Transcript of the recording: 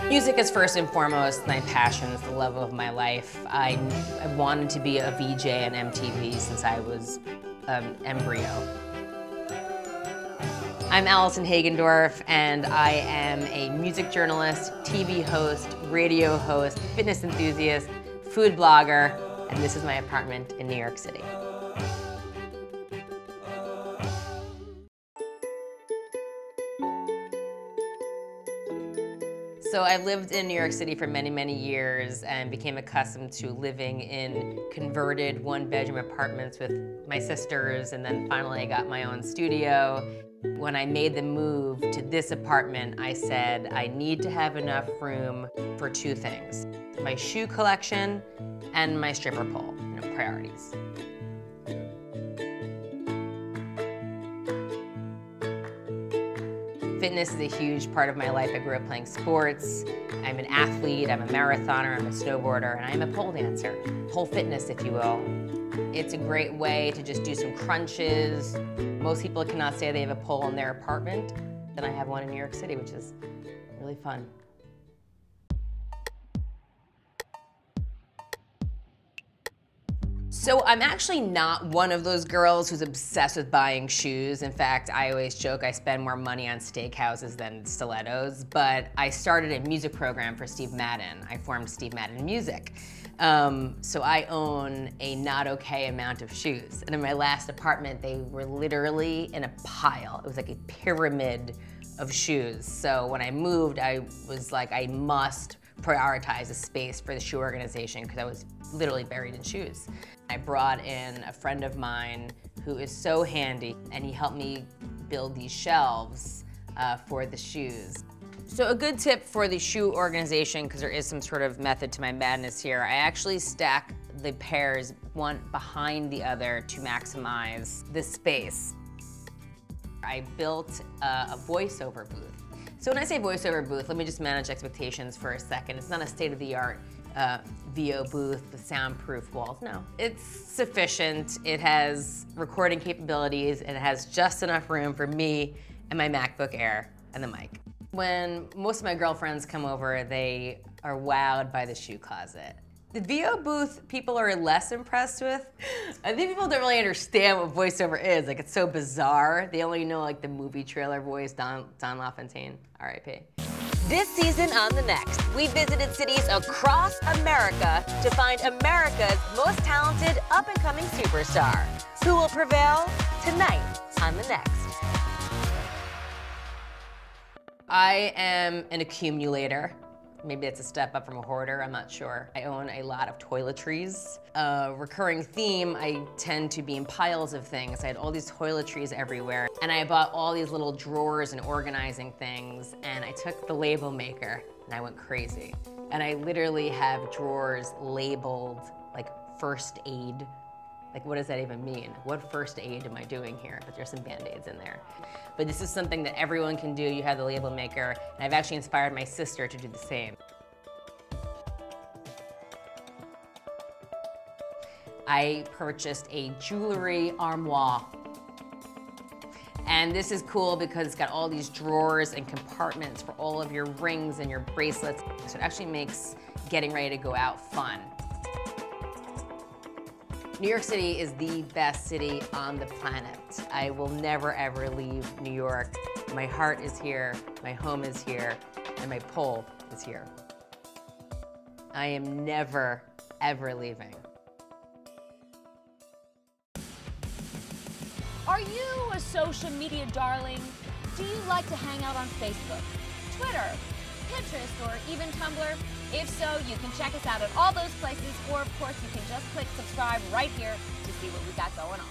Music is first and foremost my passion, it's the love of my life. I wanted to be a VJ on MTV since I was an embryo. I'm Allison Hagendorf, and I am a music journalist, TV host, radio host, fitness enthusiast, food blogger, and this is my apartment in New York City. So I lived in New York City for many, many years and became accustomed to living in converted one-bedroom apartments with my sisters, and then finally I got my own studio. When I made the move to this apartment, I said I need to have enough room for two things: my shoe collection and my stripper pole, priorities. Fitness is a huge part of my life. I grew up playing sports. I'm an athlete, I'm a marathoner, I'm a snowboarder, and I'm a pole dancer. Pole fitness, if you will. It's a great way to just do some crunches. Most people cannot say they have a pole in their apartment, and I have one in New York City, which is really fun. So I'm actually not one of those girls who's obsessed with buying shoes. In fact, I always joke I spend more money on steakhouses than stilettos, but I started a music program for Steve Madden. I formed Steve Madden Music. So I own a not okay amount of shoes. And in my last apartment, they were literally in a pile. It was like a pyramid of shoes. So when I moved, I was like, I must prioritize a space for the shoe organization because I was literally buried in shoes. I brought in a friend of mine who is so handy, and he helped me build these shelves for the shoes. So a good tip for the shoe organization, because there is some sort of method to my madness here, I actually stack the pairs one behind the other to maximize the space. I built a voiceover booth. So when I say voiceover booth, let me just manage expectations for a second. It's not a state-of-the-art VO booth with soundproof walls. No, it's sufficient. It has recording capabilities, and it has just enough room for me and my MacBook Air and the mic. When most of my girlfriends come over, they are wowed by the shoe closet. The VO booth, people are less impressed with. I think people don't really understand what voiceover is. Like, it's so bizarre. They only know like the movie trailer voice, Don LaFontaine, R.I.P. This season on The Next, we visited cities across America to find America's most talented up-and-coming superstar. Who will prevail tonight on The Next? I am an accumulator. Maybe it's a step up from a hoarder, I'm not sure. I own a lot of toiletries. A recurring theme, I tend to be in piles of things. I had all these toiletries everywhere, and I bought all these little drawers and organizing things, and I took the label maker, and I went crazy. And I literally have drawers labeled like first aid. Like, what does that even mean? What first aid am I doing here? But there's some Band-Aids in there. But this is something that everyone can do. You have the label maker, and I've actually inspired my sister to do the same. I purchased a jewelry armoire. And this is cool because it's got all these drawers and compartments for all of your rings and your bracelets. So it actually makes getting ready to go out fun. New York City is the best city on the planet. I will never, ever leave New York. My heart is here, my home is here, and my pole is here. I am never, ever leaving. Are you a social media darling? Do you like to hang out on Facebook, Twitter, Pinterest, or even Tumblr? If so, you can check us out at all those places, or of course you can just click subscribe right here to see what we got going on.